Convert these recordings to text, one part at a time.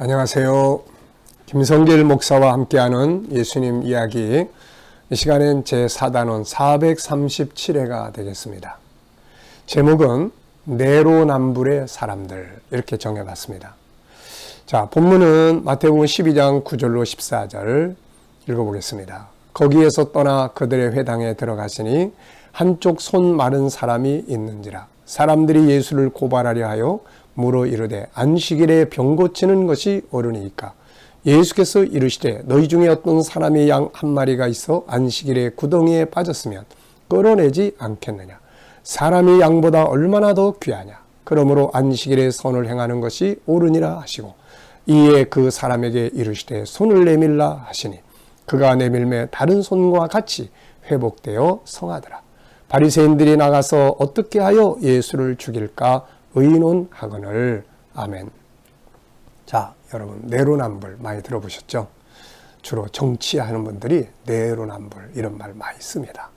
안녕하세요. 김성길 목사와 함께하는 예수님 이야기, 이 시간엔 제4단원 437회가 되겠습니다. 제목은 내로남불의 사람들, 이렇게 정해봤습니다. 자, 본문은 마태복음 12장 9절로 14절 읽어보겠습니다. 거기에서 떠나 그들의 회당에 들어가시니 한쪽 손 마른 사람이 있는지라. 사람들이 예수를 고발하려 하여 물어 이르되 안식일에 병 고치는 것이 옳으니까. 예수께서 이르시되 너희 중에 어떤 사람의 양 한 마리가 있어 안식일에 구덩이에 빠졌으면 끌어내지 않겠느냐. 사람의 양보다 얼마나 더 귀하냐. 그러므로 안식일에 선을 행하는 것이 옳으니라 하시고, 이에 그 사람에게 이르시되 손을 내밀라 하시니 그가 내밀매 다른 손과 같이 회복되어 성하더라. 바리새인들이 나가서 어떻게 하여 예수를 죽일까 의논하거늘. 아멘. 자, 여러분, 내로남불 많이 들어보셨죠? 주로 정치하는 분들이 내로남불 이런 말 많이 씁니다.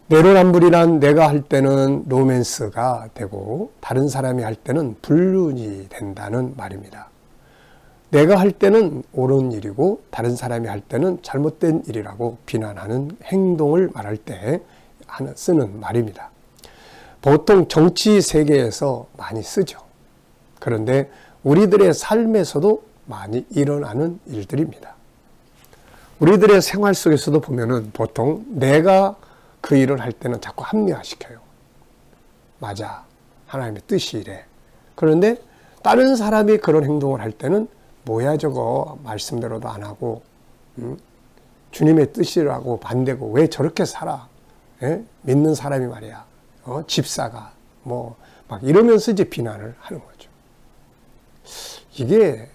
내로남불이란 내가 할 때는 로맨스가 되고 다른 사람이 할 때는 불륜이 된다는 말입니다. 내가 할 때는 옳은 일이고 다른 사람이 할 때는 잘못된 일이라고 비난하는 행동을 말할 때 쓰는 말입니다. 보통 정치 세계에서 많이 쓰죠. 그런데 우리들의 삶에서도 많이 일어나는 일들입니다. 우리들의 생활 속에서도 보면은 보통 내가 그 일을 할 때는 자꾸 합리화시켜요. 맞아, 하나님의 뜻이 이래. 그런데 다른 사람이 그런 행동을 할 때는 뭐야 저거, 말씀대로도 안 하고 주님의 뜻이라고 반대고 왜 저렇게 살아? 믿는 사람이 말이야. 집사가 막 이러면서 이제 비난을 하는 거죠. 이게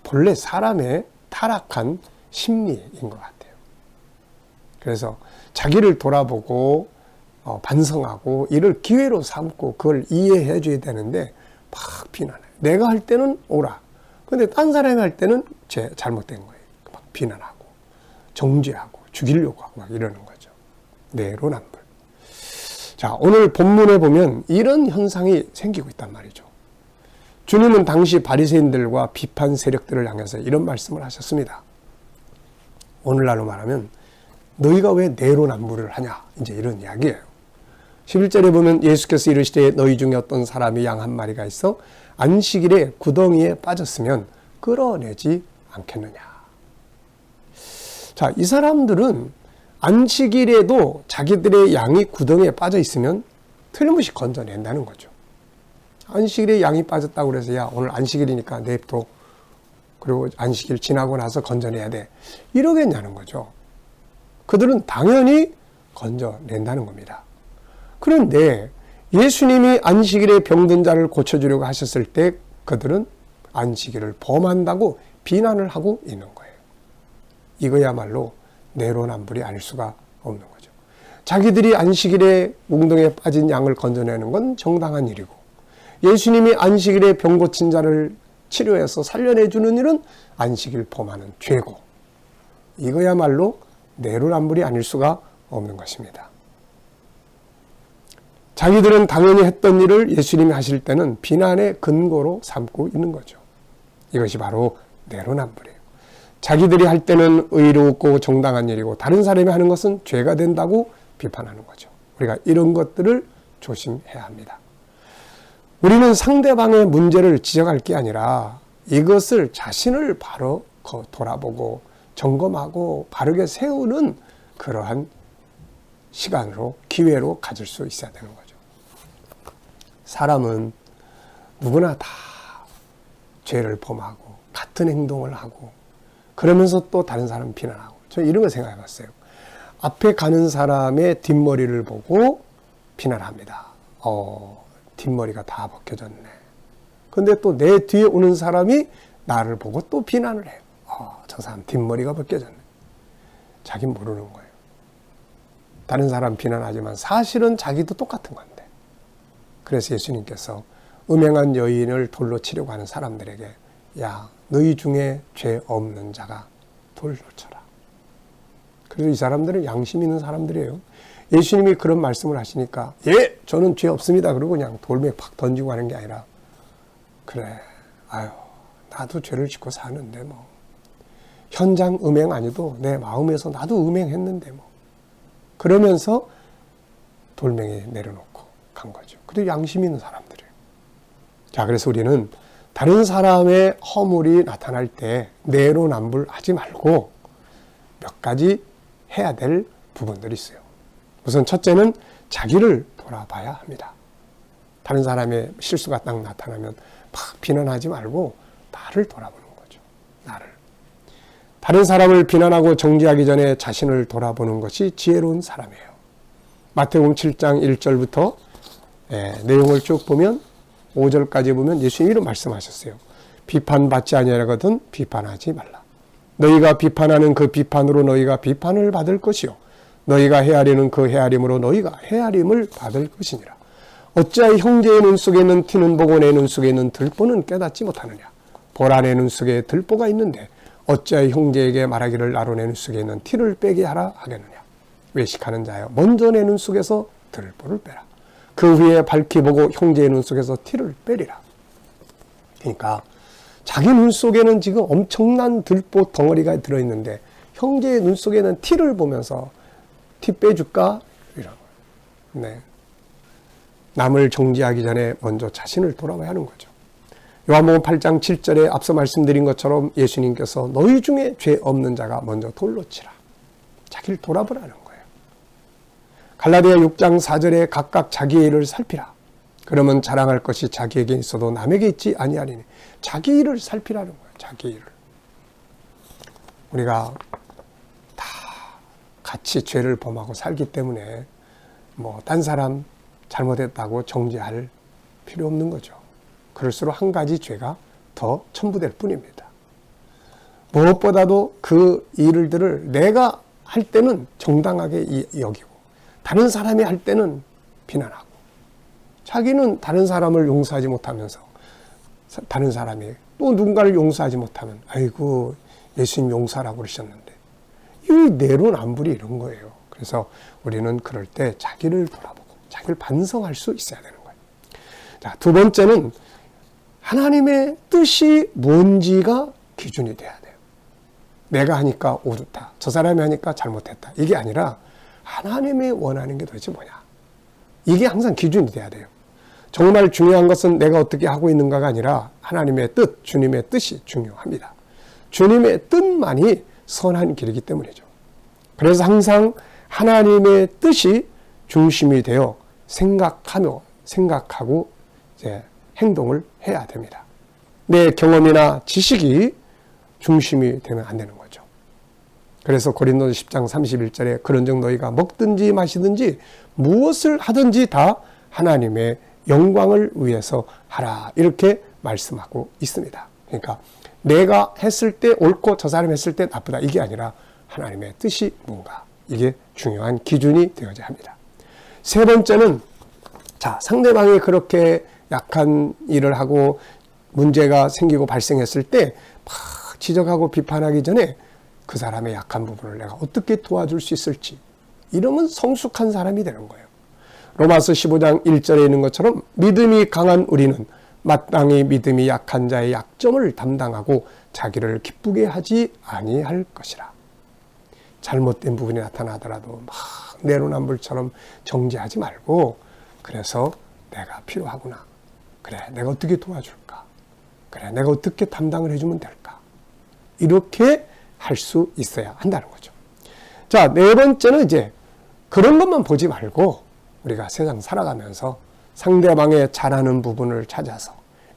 본래 사람의 타락한 심리인 것 같아요. 그래서 자기를 돌아보고 반성하고 이를 기회로 삼고 그걸 이해해 줘야 되는데 막 비난해. 내가 할 때는 옳아. 근데 딴 사람이 할 때는 잘못된 거예요. 막 비난하고 정죄하고 죽이려고 하고 막 이러는 거죠. 내로남불. 자, 오늘 본문에 보면 이런 현상이 생기고 있단 말이죠. 주님은 당시 바리새인들과 비판 세력들을 향해서 이런 말씀을 하셨습니다. 오늘날로 말하면 너희가 왜 내로남불을 하냐, 이제 이런 이야기예요. 11절에 보면 예수께서 이르시되 너희 중에 어떤 사람이 양 한 마리가 있어 안식일에 구덩이에 빠졌으면 끌어내지 않겠느냐. 자, 이 사람들은 안식일에도 자기들의 양이 구덩이에 빠져 있으면 틀림없이 건져낸다는 거죠. 안식일에 양이 빠졌다고 그래서 야, 오늘 안식일이니까 냅둬. 그리고 안식일 지나고 나서 건져내야 돼. 이러겠냐는 거죠. 그들은 당연히 건져낸다는 겁니다. 그런데 예수님이 안식일에 병든 자를 고쳐주려고 하셨을 때 그들은 안식일을 범한다고 비난을 하고 있는 거예요. 이거야말로 내로남불이 아닐 수가 없는 거죠. 자기들이 안식일에 웅덩이에 빠진 양을 건져내는 건 정당한 일이고, 예수님이 안식일에 병 고친 자를 치료해서 살려내주는 일은 안식일 범하는 죄고, 이거야말로 내로남불이 아닐 수가 없는 것입니다. 자기들은 당연히 했던 일을 예수님이 하실 때는 비난의 근거로 삼고 있는 거죠. 이것이 바로 내로남불이에요. 자기들이 할 때는 의롭고 정당한 일이고 다른 사람이 하는 것은 죄가 된다고 비판하는 거죠. 우리가 이런 것들을 조심해야 합니다. 우리는 상대방의 문제를 지적할 게 아니라 이것을 자신을 바로 돌아보고 점검하고 바르게 세우는 그러한 시간으로, 기회로 가질 수 있어야 되는 거죠. 사람은 누구나 다 죄를 범하고 같은 행동을 하고 그러면서 또 다른 사람 비난하고, 저는 이런 걸 생각해 봤어요. 앞에 가는 사람의 뒷머리를 보고 비난합니다. 뒷머리가 다 벗겨졌네. 근데 또 내 뒤에 오는 사람이 나를 보고 또 비난을 해요. 저 사람 뒷머리가 벗겨졌네. 자긴 모르는 거예요. 다른 사람 비난하지만 사실은 자기도 똑같은 건데. 그래서 예수님께서 음행한 여인을 돌로 치려고 하는 사람들에게 야, 너희 중에 죄 없는 자가 돌로 쳐라. 그래서 이 사람들은 양심 있는 사람들이에요. 예수님이 그런 말씀을 하시니까 예, 저는 죄 없습니다. 그러고 그냥 돌멩이 팍 던지고 하는 게 아니라 그래, 아유, 나도 죄를 짓고 사는데 뭐. 현장 음행 아니도 내 마음에서 나도 음행했는데 뭐. 그러면서 돌멩이 내려놓고 간 거죠. 그래도 양심 있는 사람들이에요. 자, 그래서 우리는 다른 사람의 허물이 나타날 때 내로남불하지 말고 몇 가지 해야 될 부분들이 있어요. 우선 첫째는 자기를 돌아봐야 합니다. 다른 사람의 실수가 딱 나타나면 막 비난하지 말고 나를 돌아보는 거죠. 나를. 다른 사람을 비난하고 정죄하기 전에 자신을 돌아보는 것이 지혜로운 사람이에요. 마태복음 7장 1절부터 내용을 쭉 보면 5절까지 보면 예수님이 이런 말씀하셨어요. 비판받지 아니하거든 비판하지 말라. 너희가 비판하는 그 비판으로 너희가 비판을 받을 것이요 너희가 헤아리는 그 헤아림으로 너희가 헤아림을 받을 것이니라. 어찌하여 형제의 눈 속에 있는 티는 보고 내 눈 속에 있는 들보는 깨닫지 못하느냐. 보라 내 눈 속에 들보가 있는데 어찌하여 형제에게 말하기를 나로 내 눈 속에 있는 티를 빼게 하라 하겠느냐. 외식하는 자여 먼저 내 눈 속에서 들보를 빼라. 그 후에 밝히 보고 형제의 눈 속에서 티를 빼리라. 그러니까 자기 눈 속에는 지금 엄청난 들보 덩어리가 들어있는데 형제의 눈 속에는 티를 보면서 티 빼줄까? 이런 거예요. 네. 남을 정죄하기 전에 먼저 자신을 돌아봐야 하는 거죠. 요한복음 8장 7절에 앞서 말씀드린 것처럼 예수님께서 너희 중에 죄 없는 자가 먼저 돌로 치라. 자기를 돌아보라는 거예요. 갈라디아 6장 4절에 각각 자기의 일을 살피라. 그러면 자랑할 것이 자기에게 있어도 남에게 있지 아니하리니. 자기 일을 살피라는 거예요. 자기 일을. 우리가 다 같이 죄를 범하고 살기 때문에 뭐 딴 사람 잘못했다고 정죄할 필요 없는 거죠. 그럴수록 한 가지 죄가 더 첨부될 뿐입니다. 무엇보다도 그 일들을 내가 할 때는 정당하게 여기고 다른 사람이 할 때는 비난하고 자기는 다른 사람을 용서하지 못하면서 다른 사람이 또 누군가를 용서하지 못하면 아이고 예수님 용서하라고 그러셨는데 이 내로남불이 이런 거예요. 그래서 우리는 그럴 때 자기를 돌아보고 자기를 반성할 수 있어야 되는 거예요. 자, 두 번째는 하나님의 뜻이 뭔지가 기준이 돼야 돼요. 내가 하니까 옳다. 저 사람이 하니까 잘못했다. 이게 아니라 하나님이 원하는 게 도대체 뭐냐. 이게 항상 기준이 돼야 돼요. 정말 중요한 것은 내가 어떻게 하고 있는가가 아니라 하나님의 뜻, 주님의 뜻이 중요합니다. 주님의 뜻만이 선한 길이기 때문이죠. 그래서 항상 하나님의 뜻이 중심이 되어 생각하고 이제 행동을 해야 됩니다. 내 경험이나 지식이 중심이 되면 안 되는 거죠. 그래서 고린도서 10장 31절에 그런즉 너희가 먹든지 마시든지 무엇을 하든지 다 하나님의 영광을 위해서 하라 이렇게 말씀하고 있습니다. 그러니까 내가 했을 때 옳고 저 사람이 했을 때 나쁘다 이게 아니라 하나님의 뜻이 뭔가 이게 중요한 기준이 되어야 합니다. 세 번째는 자 상대방이 그렇게 약한 일을 하고 문제가 생기고 발생했을 때 막 지적하고 비판하기 전에 그 사람의 약한 부분을 내가 어떻게 도와줄 수 있을지 이러면 성숙한 사람이 되는 거예요. 로마서 15장 1절에 있는 것처럼 믿음이 강한 우리는 마땅히 믿음이 약한 자의 약점을 담당하고 자기를 기쁘게 하지 아니할 것이라. 잘못된 부분이 나타나더라도 막 내로남불처럼 정죄하지 말고 그래서 내가 필요하구나. 그래 내가 어떻게 도와줄까. 그래 내가 어떻게 담당을 해주면 될까. 이렇게 할 수 있어야 한다는 거죠. 자, 네 번째는 이제 그런 것만 보지 말고 우리가 세상 살아가면서 상대방의 잘하는 부분을 찾아서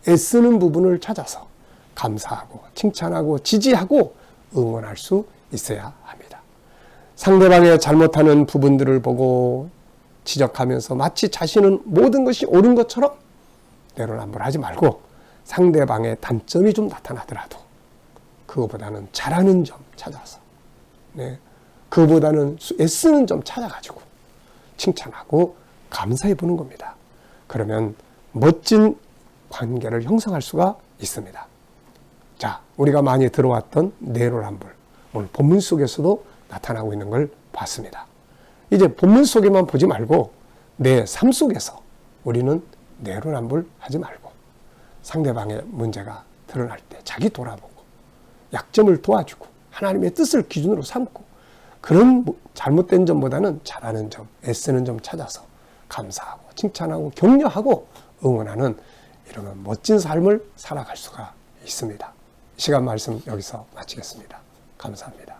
애쓰는 부분을 찾아서 감사하고 칭찬하고 지지하고 응원할 수 있어야 합니다. 상대방의 잘못하는 부분들을 보고 지적하면서 마치 자신은 모든 것이 옳은 것처럼 내로남불하지 말고 상대방의 단점이 좀 나타나더라도 그거보다는 잘하는 점 찾아서 그거보다는 애쓰는 점 찾아가지고 칭찬하고 감사해 보는 겁니다. 그러면 멋진 관계를 형성할 수가 있습니다. 자, 우리가 많이 들어왔던 내로남불 오늘 본문 속에서도 나타나고 있는 걸 봤습니다. 이제 본문 속에만 보지 말고 내 삶 속에서 우리는 내로남불 하지 말고 상대방의 문제가 드러날 때 자기 돌아보고 약점을 도와주고 하나님의 뜻을 기준으로 삼고 그런 잘못된 점보다는 잘하는 점, 애쓰는 점 찾아서 감사하고 칭찬하고 격려하고 응원하는 이런 멋진 삶을 살아갈 수가 있습니다. 이 시간 말씀 여기서 마치겠습니다. 감사합니다.